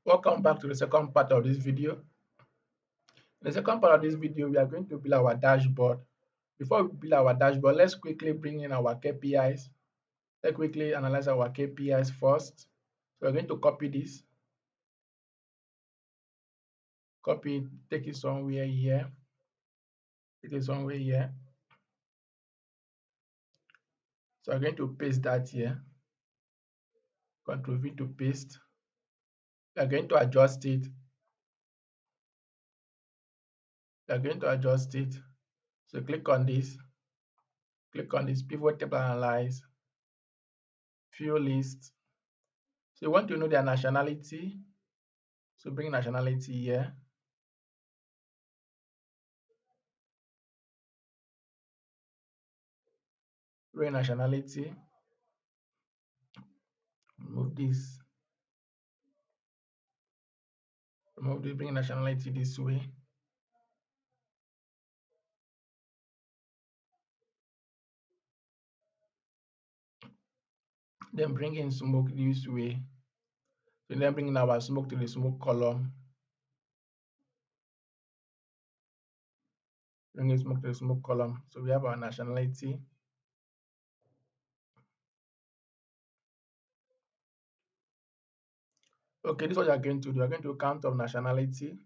Welcome back to the second part of this video. In the second part of this video, we are going to build our dashboard. Before we build our dashboard, let's quickly bring in our KPIs. Let's quickly analyze our KPIs first. So we're going to copy this, copy it, take it somewhere here, take it somewhere here. So I'm going to paste that here. Ctrl V to paste. We're going to adjust it. We're going to adjust it. So click on this pivot table analyze, view list. So you want to know their nationality. So bring nationality here. Bring nationality. Remove this. Bring nationality this way. Then bring in smoke this way. So then bring in our smoke to the smoke column. Bring in smoke to the smoke column. So we have our nationality. Okay, this is what you are going to do. You are going to count of nationality.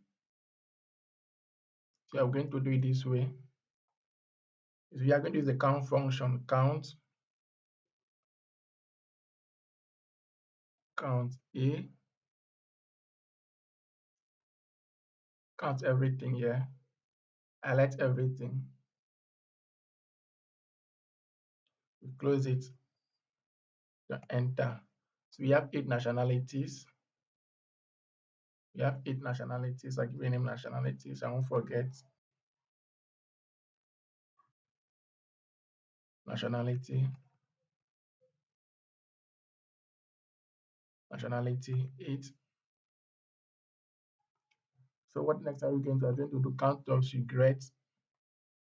So you are going to do it this way. So we are going to use the count function, count A, count everything here, highlight everything, we close it, enter. So we have 8 nationalities. We have 8 nationalities. I give a name nationalities. I won't forget. Nationality 8. So what next are we going to do? We're going to do count of cigarettes,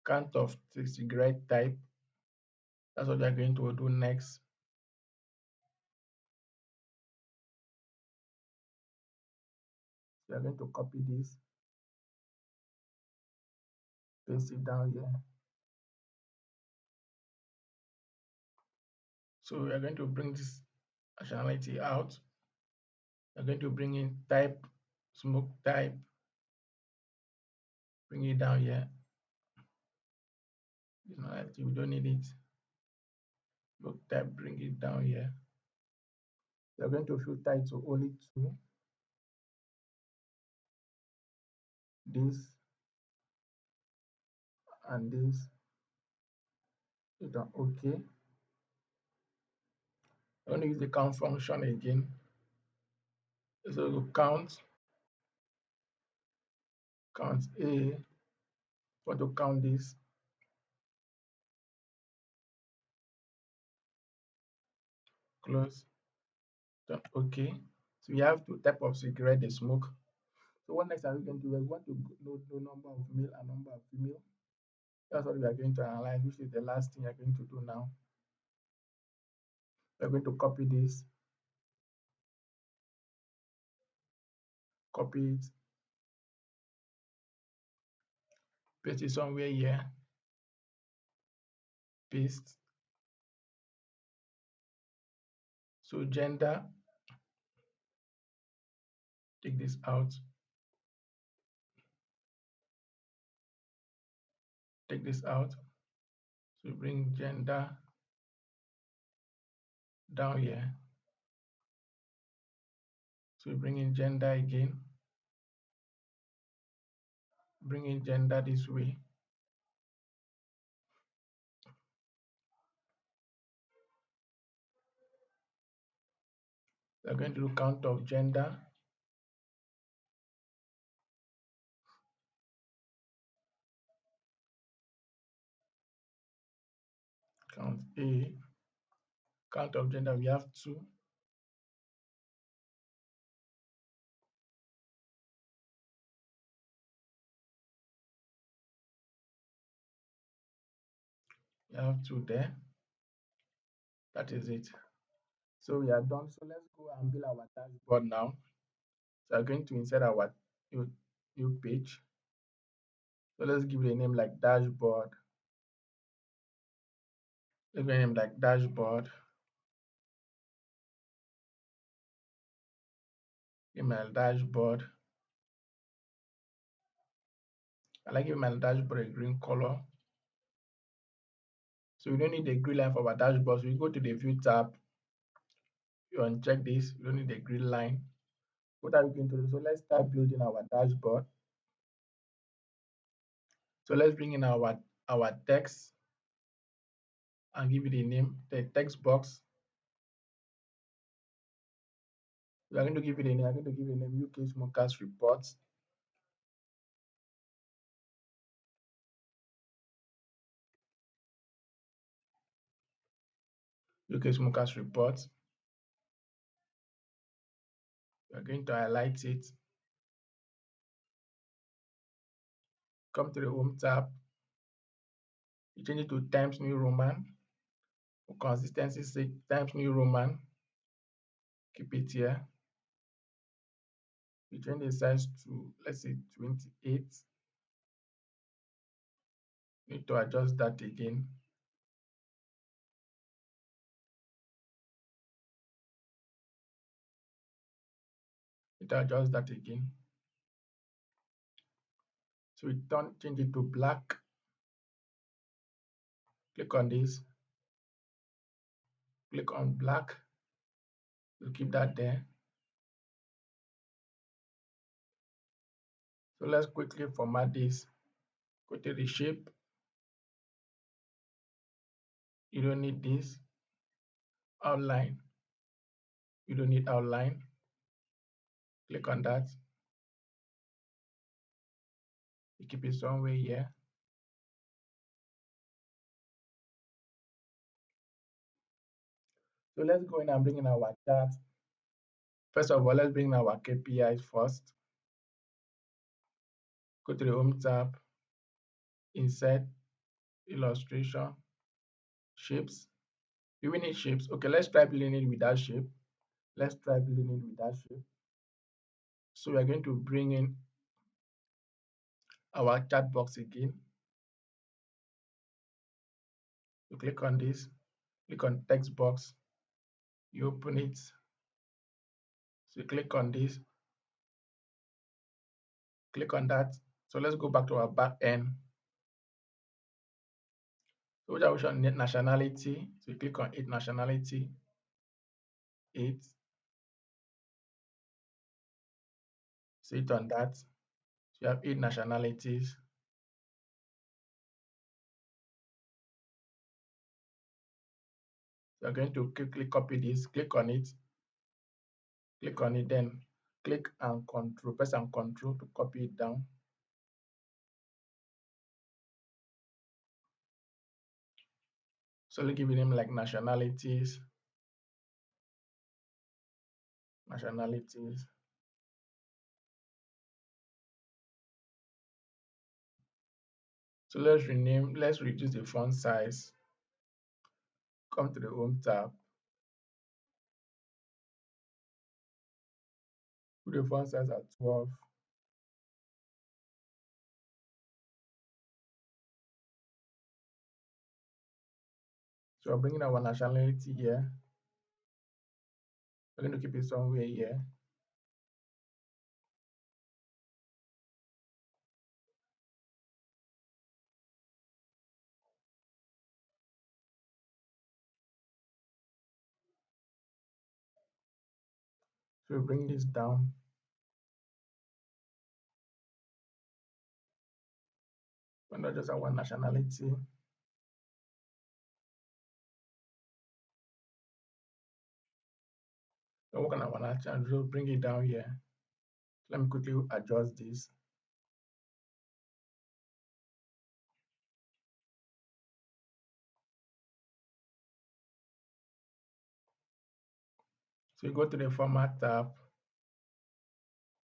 count of the cigarette type. That's what we are going to do next. We are going to copy this, paste it down here. So we are going to bring this nationality out. We're going to bring in type, smoke type, bring it down here. This nationality, we don't need it. Smoke type, bring it down here. We're going to fill title only to this and this. Hit on OK. I'm going to use the count function again. So we'll count A. Want to count this. Close. Done. OK. So we have two types of cigarette they smoke. So what next are we going to do? We want to know the number of male and number of female. That's what we are going to analyze, which is the last thing we are going to do now. We're going to copy this, copy it, paste it somewhere here, paste. So gender, take this out, take this out. So bring gender down here. So bring in gender again, bring in gender this way. We're going to do count of gender. Count A. Count of gender, we have 2. We have 2 there. That is it. So we are done. So let's go and build our dashboard now. So we're going to insert our new, new page. So let's give it a name like dashboard. Let's give it a name like dashboard. Email dashboard. I like giving my dashboard a green color. So we don't need the green line for our dashboard. So we go to the view tab. You uncheck this. You don't need the green line. What are we going to do? So let's start building our dashboard. So let's bring in our text and give it a name, the text box. We are going to give it a name. I'm going to give it a name UK Smokers Reports. UK Smokers Reports. We are going to highlight it. Come to the Home tab. You change it to Times New Roman. For consistency's sake, Times New Roman. Keep it here. We change the size to, let's say, 28. Need to adjust that again. Need to adjust that again. So we change it to black. Click on this. Click on black. We'll keep that there. So let's quickly format this. Go to the shape. You don't need this. Outline. You don't need outline. Click on that. You keep it somewhere here. So let's go in and bring in our chart. First of all, let's bring in our KPIs first. Go to the Home tab, Insert, Illustration, Shapes. Do we need shapes? Okay, let's try building it with that shape. Let's try building it with that shape. So we're going to bring in our chat box again. You click on this, click on text box, you open it. So you click on this, click on that. So let's go back to our back end. So which option need nationality? So you click on 8 nationality, 8. So hit on that. So you have 8 nationalities. So you're going to quickly copy this, click on it, then click and control, press and control to copy it down. So let's give it name like nationalities. Nationalities. So let's reduce the font size. Come to the Home tab. Put the font size at 12. So we're bringing our nationality here. We're going to keep it somewhere here. So we bring this down. We're not just our nationality. We're working on our nationality. So bring it down here. Let me quickly adjust this. So you go to the Format tab,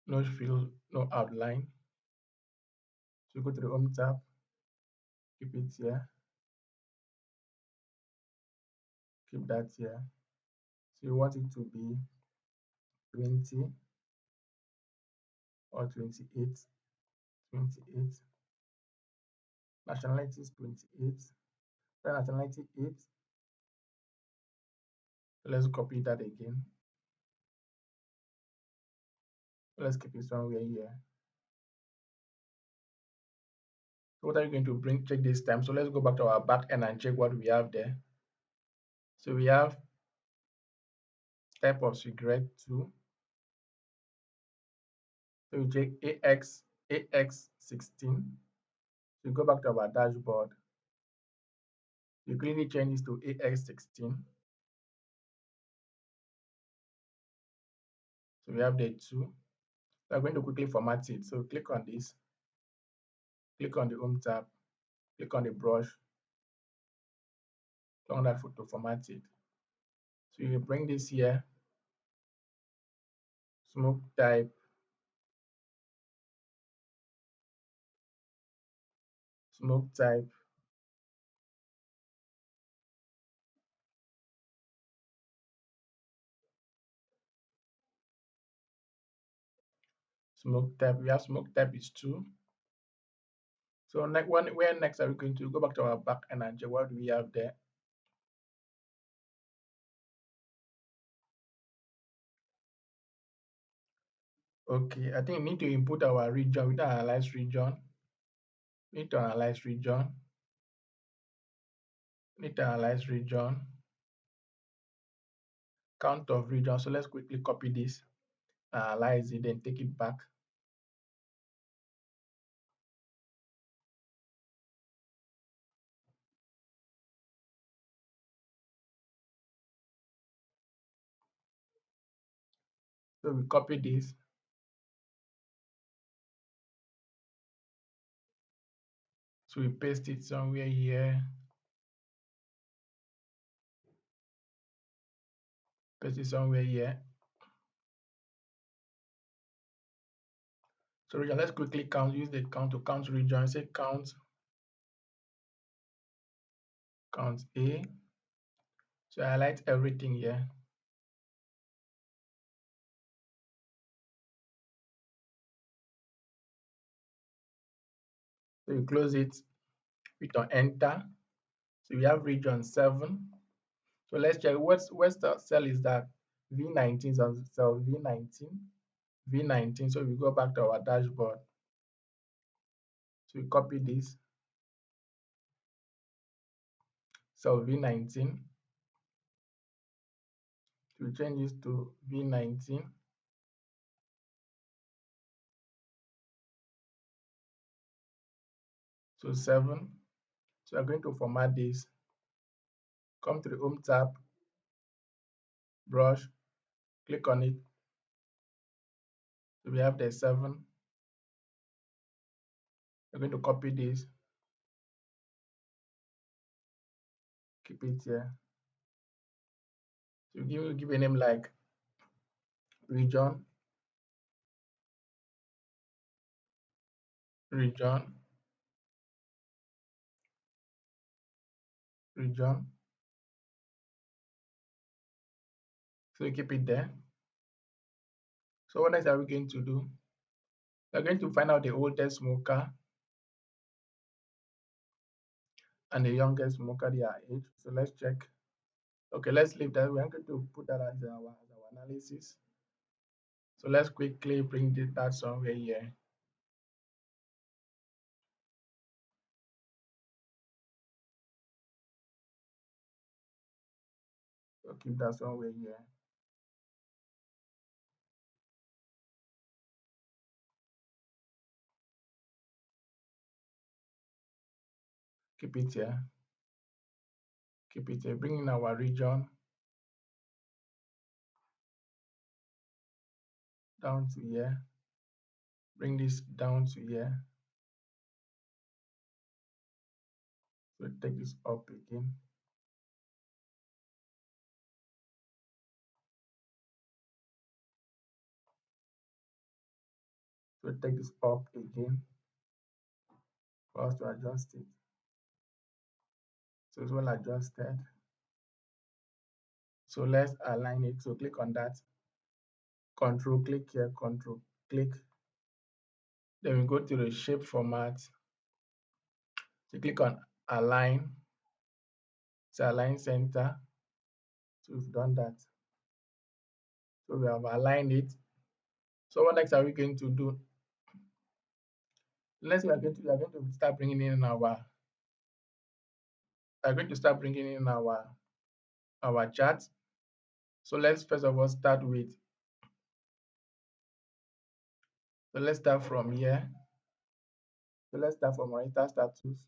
no fill, no outline. So you go to the Home tab, keep it here, keep that here. So you want it to be 20. or 28, 28. Nationality is 28. Nationality 8. Let's copy that again. Let's keep it somewhere here. So what are you going to bring check this time? So let's go back to our back end and check what we have there. So we have type of cigarette 2. So we check AX16. So you go back to our dashboard. You clearly change this to AX16. So we have the 2. So I'm going to quickly format it. So click on this, click on the home tab, click on the brush, click on that photo, format it. So you bring this here, smoke type, smoke type, smoke type. We have smoke type is 2. So where next are we going to go back to our back end and check what do we have there? Okay, I think we need to input our region. We need to analyze region. We need to analyze region. We need to analyze region. Count of region. So let's quickly copy this, analyze it, then take it back. So we copy this. So we paste it somewhere here. Paste it somewhere here. So region, let's quickly count, use the count to count region. Say count A. So I highlight everything here. So you close it, hit on enter. So we have region 7. So let's check what's the cell is that V19 is on cell V19. V19. So we go back to our dashboard. So we copy this cell V19. So we change this to V19. So 7. So we're going to format this. Come to the home tab, brush, click on it. So we have the 7. We're going to copy this, keep it here. So give a name like region, region, region. So you keep it there. So what next are we going to do? We're going to find out the oldest smoker and the youngest smoker, their age. So let's check. Okay, let's leave that. We're going to put that as our analysis. So let's quickly bring that somewhere here. So keep that somewhere here. Keep it here. Keep it here. Bring in our region down to here. Bring this down to here. So take this up again. So take this up again for us to adjust it. So it's well adjusted. So let's align it. So click on that. Control click here, control click. Then we go to the shape format. So click on align. So align center. So we've done that. So we have aligned it. So what next are we going to do? Next we are going to start bringing in our chart. So let's first of all start with. So let's start from here. So let's start from monitor status.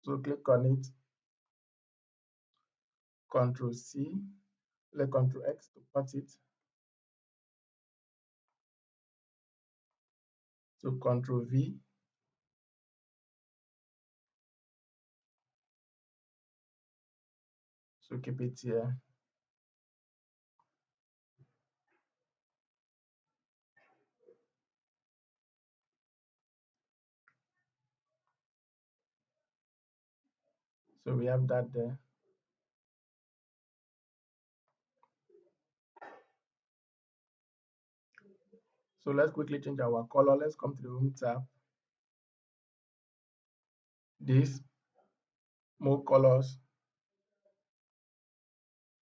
So click on it. Control C. Let Control X to cut it. So Control V. So keep it here. So we have that there. So let's quickly change our color. Let's come to the Home tab. This, more colors.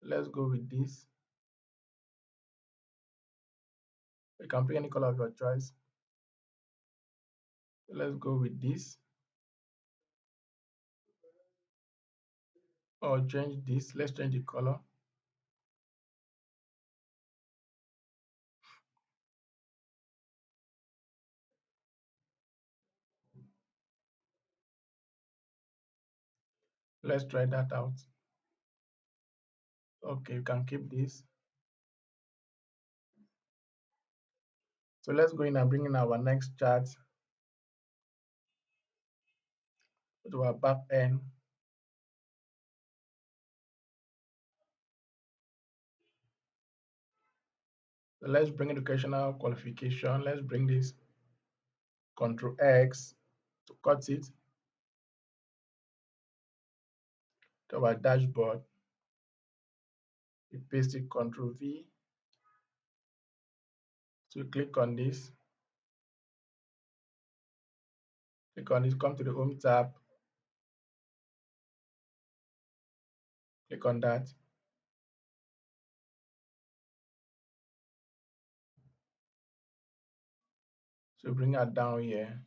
Let's go with this. You can pick any color of your choice. Let's go with this. Or change this. Let's change the color. Let's try that out. Okay, you can keep this. So let's go in and bring in our next chart to our back end. So let's bring educational qualification. Let's bring this Control X to cut it to our dashboard. We paste it, Control V. So click on this. Click on this, come to the Home tab. Click on that. So bring it down here.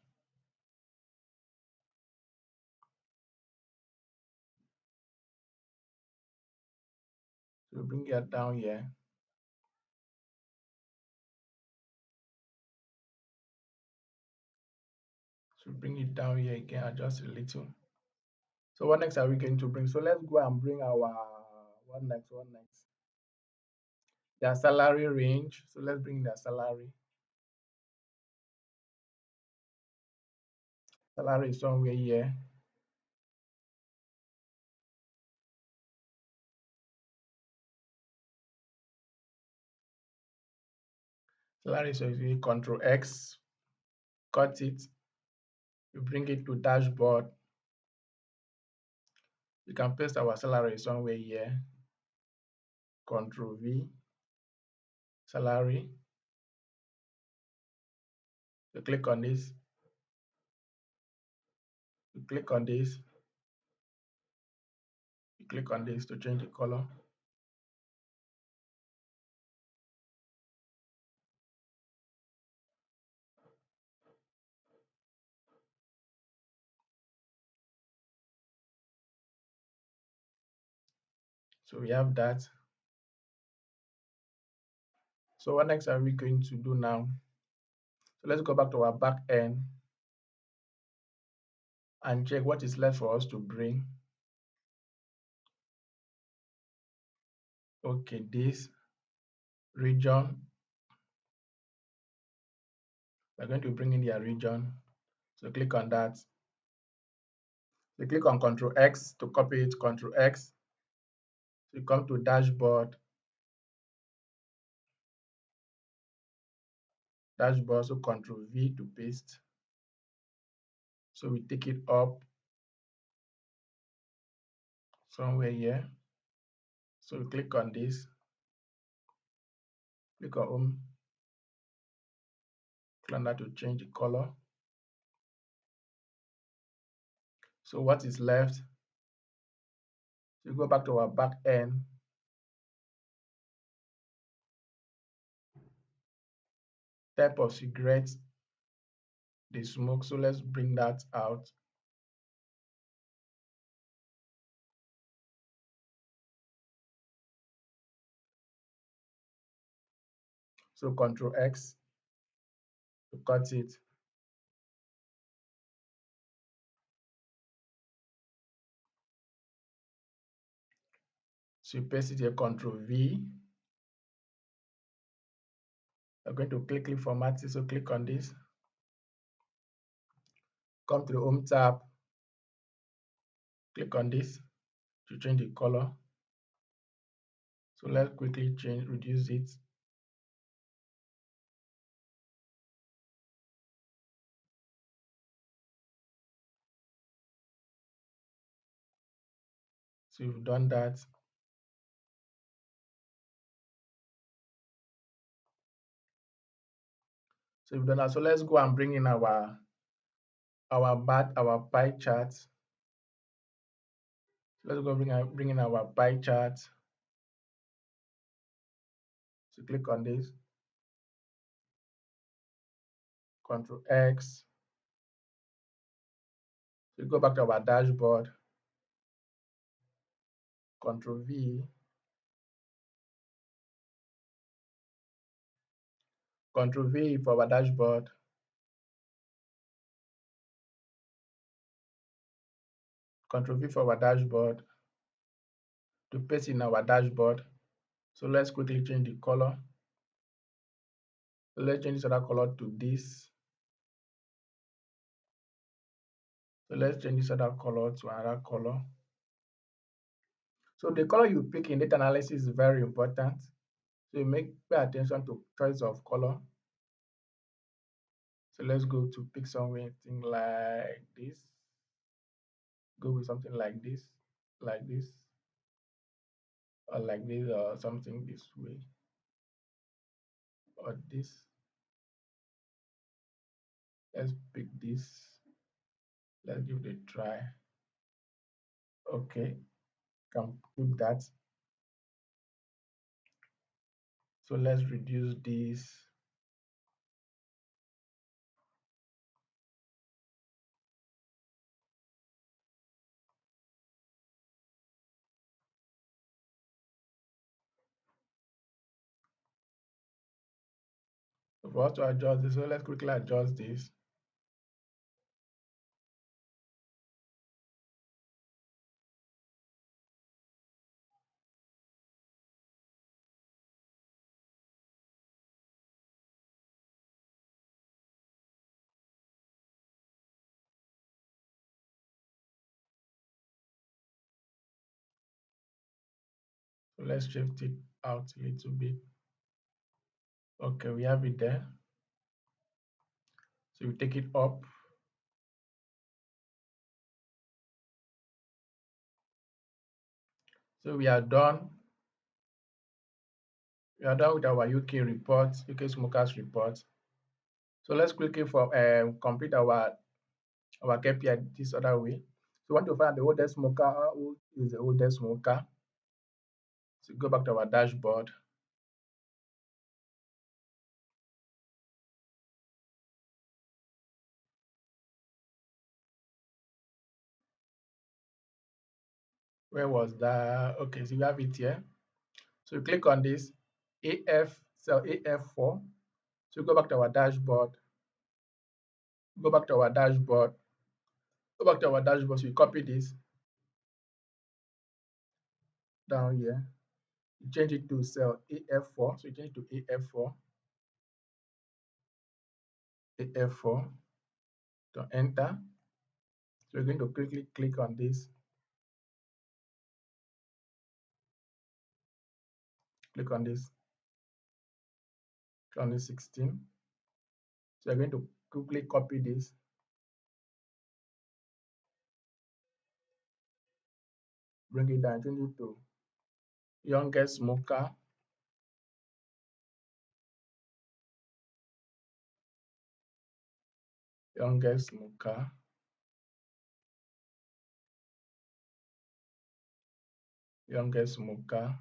So bring it down here. So bring it down here again, adjust a little. So what next are we going to bring? So let's go and bring our what next? Their salary range. So let's bring their salary. Salary is somewhere here. Salary, so if you Control X, cut it, you bring it to dashboard. You can paste our salary somewhere here. Control V, salary. You click on this. You click on this. You click on this to change the color. So we have that. So what next are we going to do now? So let's go back to our back end and check what is left for us to bring. Okay, this region. We're going to bring in their region. So click on that. So click on Control X to copy it, Control X. So you come to dashboard. Dashboard, so Control V to paste. So we take it up somewhere here. So we click on this. Click on Home. on that to change the color. So what is left? So go back to our back end. Type of cigarette, the smoke. So let's bring that out. So Control X to cut it. So you paste it here, Control V. You're going to click format it. So click on this. Come to the Home tab. Click on this to change the color. So let's quickly reduce it. So you've done that. So you've done that. So let's go and bring in our pie chart. So let's go bring in our pie chart. So click on this. Control X. So go back to our dashboard. Control V. Control V for our dashboard. Control V for our dashboard to paste in our dashboard. So let's quickly change the color. So let's change this other color to this. So let's change this other color to another color. So the color you pick in data analysis is very important. So you pay attention to choice of color. So let's go to pick something like this. Go with something like this, or like this, or something this way, or this. Let's pick this. Let's give it a try. Okay, can keep that. So let's reduce this. So for us to adjust this, so let's quickly adjust this. So let's shift it out a little bit. Okay, we have it there. So we take it up. So we are done. We are done with our UK report, UK smokers report. So let's quickly complete our KPI this other way. So we want to find the oldest smoker. Who is the oldest smoker? So go back to our dashboard. Where was that? Okay, so you have it here. So you click on this cell AF4. So go back to our dashboard. Go back to our dashboard. Go back to our dashboard. So you copy this down here. You change it to cell AF4. So you change it to AF4. AF4. To enter. So you're going to quickly click on this. Click on this. Click on this 16. So you're going to quickly copy this. Bring it down. Change it to youngest smoker. youngest smoker, youngest smoker,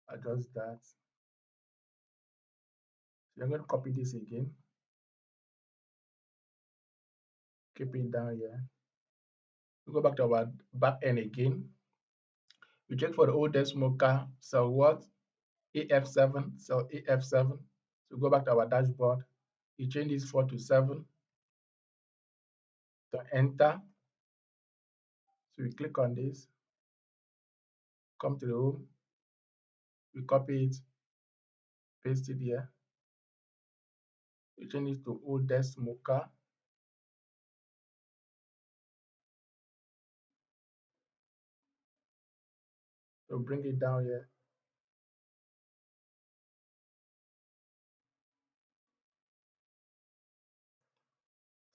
adjust that. So you're going to copy this again, keep it down here. We go back to our back end again. We check for the oldest smoker, cell what? AF7, cell AF7. So go back to our dashboard. We change this 4 to 7. To enter. So we click on this, come to the home, we copy it, paste it here. We change it to oldest smoker. So bring it down here.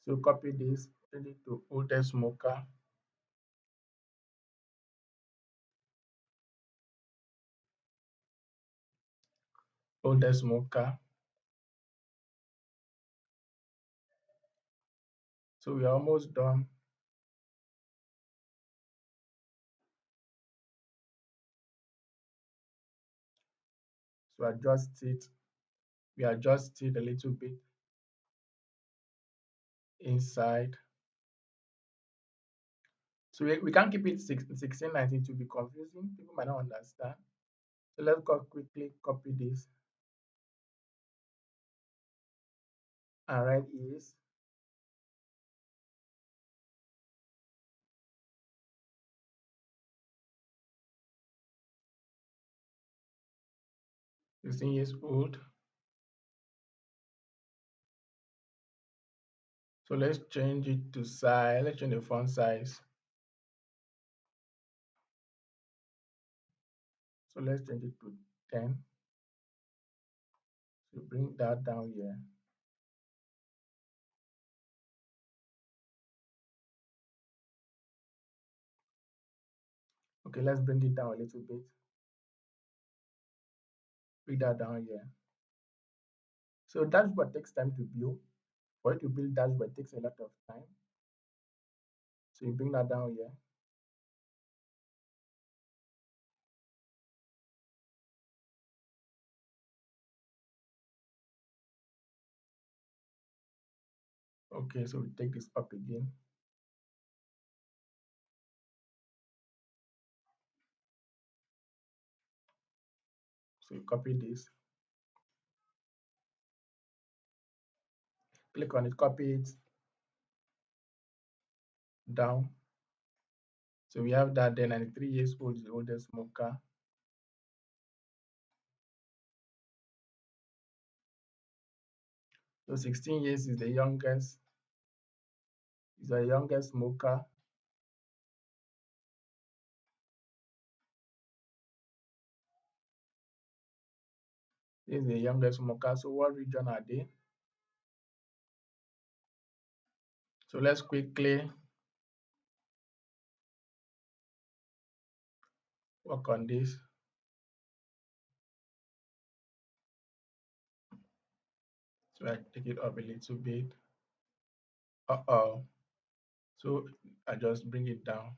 So copy this, change it to oldest smoker. Oldest smoker. So we are almost done. So adjust it. We adjust it a little bit inside. So we can't keep it 1619 to be confusing. People might not understand. So let's go quickly copy this and write is 16 years old. So let's change it to size. Let's change the font size. So let's change it to 10. So bring that down here. Okay, let's bring it down a little bit. Bring that down here. So dashboard takes time to build. For you to build dashboard, it takes a lot of time. So you bring that down here. Okay, so we take this up again. So you copy this. Click on it, copy it down. So we have that there, 93 years old is the oldest smoker. So 16 years is the youngest smoker. This is the youngest smoker. So what region are they? So let's quickly work on this. So I take it up a little bit. So I just bring it down.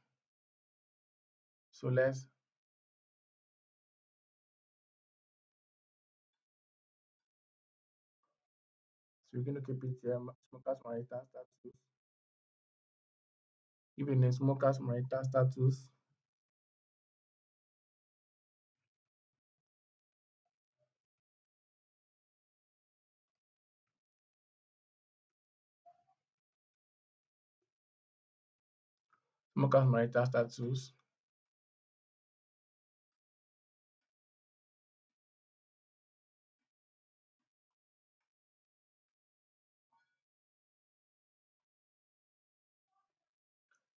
So we're going to keep it here. Smokers marital status. Even in smokers marital status. Smokers marital status.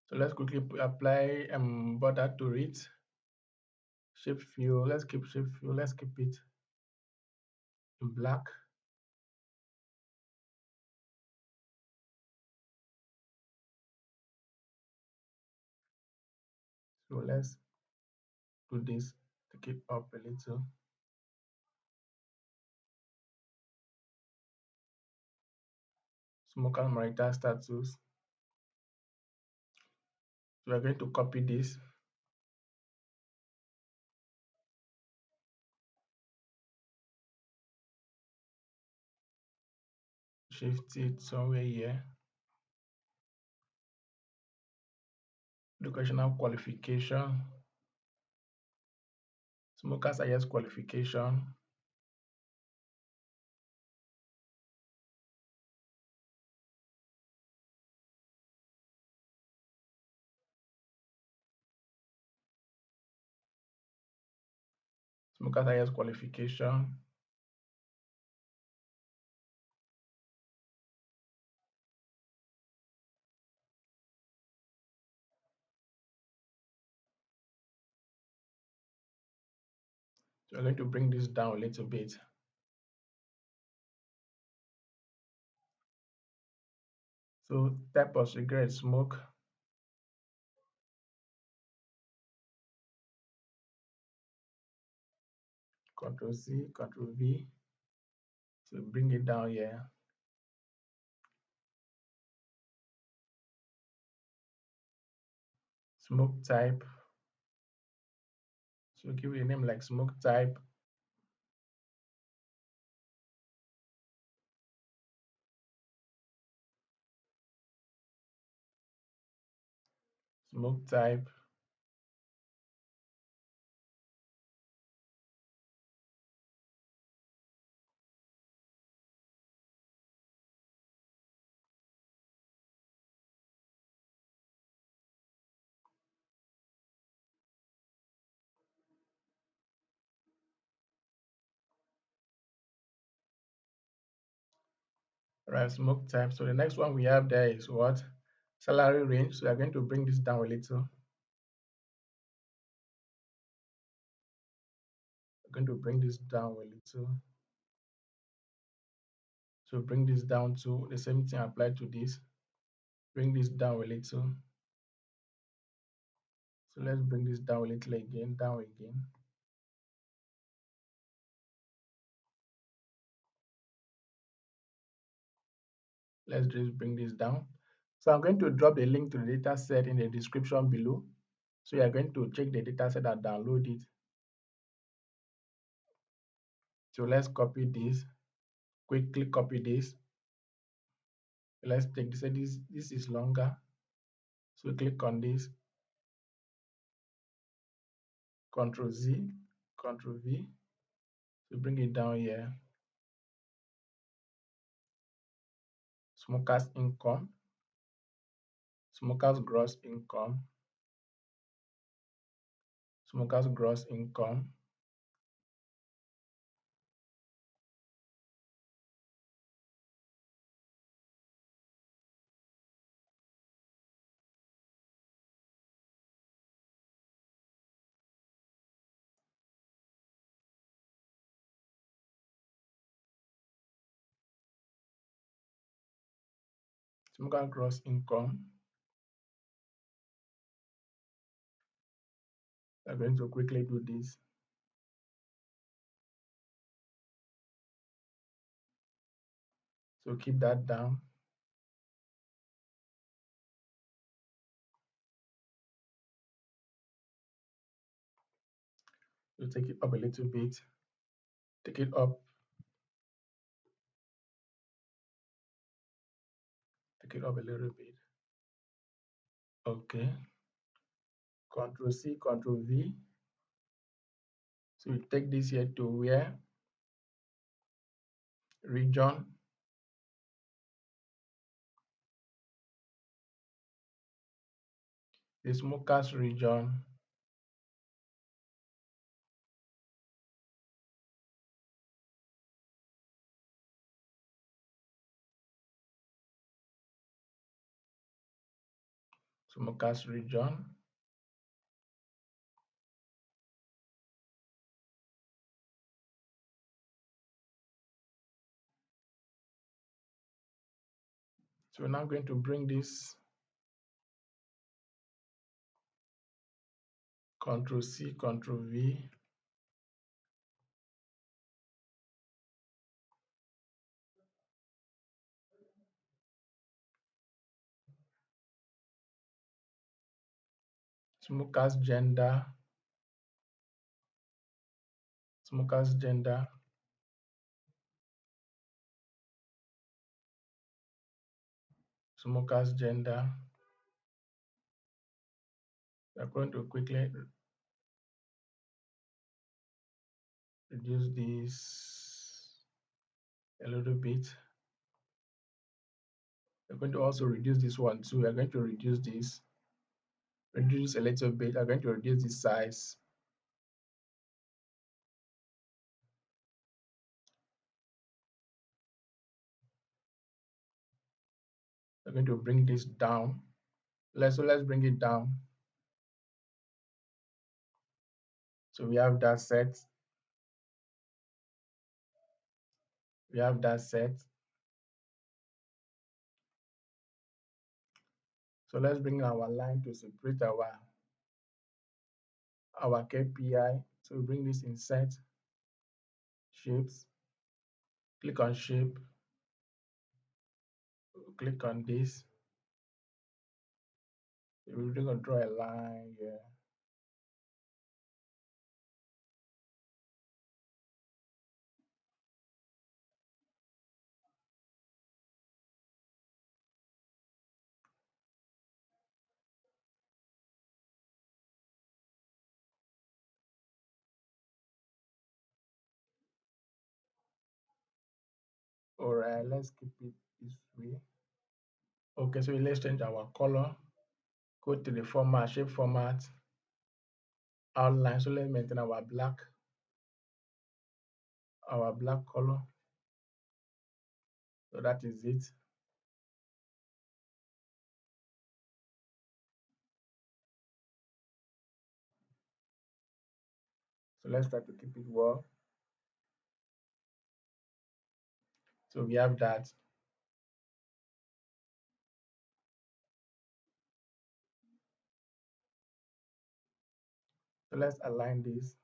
So let's quickly apply border to it. Shape fill. Let's keep shape fill. Let's keep it in black. So let's do this, take it up a little. Smoker marital status. So we're going to copy this. Shift it somewhere here. Educational qualification. Smokers highest qualification. Smokers highest qualification. So we're going to bring this down a little bit. So type of cigarette smoke. Control C, Control V. So bring it down here. Smoke type. So give it a name like smoke type. Smoke type. Right, smoke type. So the next one we have there is what? Salary range. So we are going to bring this down a little. We're going to bring this down a little. So bring this down to the same thing applied to this. Bring this down a little. So let's bring this down a little again, down again. Let's just bring this down. So I'm going to drop the link to the data set in the description below. So you're going to check the data set and download it. So let's copy this. Quickly copy this. Let's take this. This is longer. So click on this. Control Z, Control V. So bring it down here. Smokers income. Smokers gross income. Smokers gross income. Smoker gross income. We're going to quickly do this. So keep that down. So take it up a little bit. Take it up. Take it up a little bit. Okay. Control C, Control V. So you take this here to where? Region. The smokers region. Smokers region. So we're now going to bring this Ctrl C, Ctrl V. Smoker's gender, smoker's gender, smoker's gender. We're going to quickly reduce this a little bit. We're going to also reduce this one too. We're going to reduce this, reduce a little bit. We're going to reduce the size. We're going to bring this down. Let's bring it down. So we have that set. We have that set. So let's bring our line to separate our KPI. So we bring this insert, shapes, click on shape, click on this. We're going to draw a line here. All right, let's keep it this way. Okay, so let's change our color. Go to the format, shape format, outline. So let's maintain our black color. So that is it. So let's try to keep it well. So we have that. So let's align this.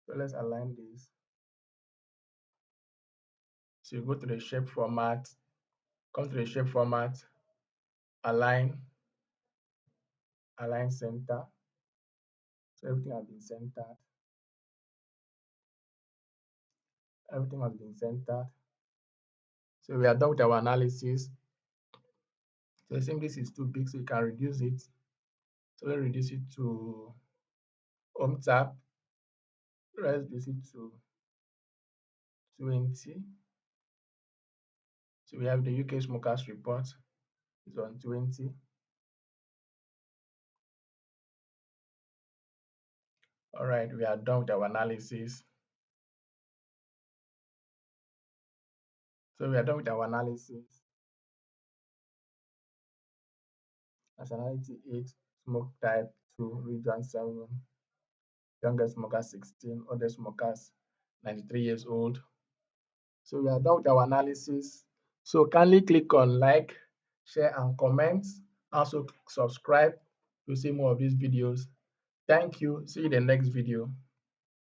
So let's align this. So you go to the shape format, come to the shape format, align, align center. So everything has been centered. Everything has been centered. So we are done with our analysis. So I think this is too big, so you can reduce it. So let's reduce it to home tab. Let's reduce it to 20. So we have the UK smokers report is on 20. All right, we are done with our analysis. So we are done with our analysis. Nationality 8, smoke type 2, region 7, youngest smoker 16, oldest smokers 93 years old. So we are done with our analysis. So kindly click on like, share, and comment. Also subscribe to see more of these videos. Thank you. See you in the next video.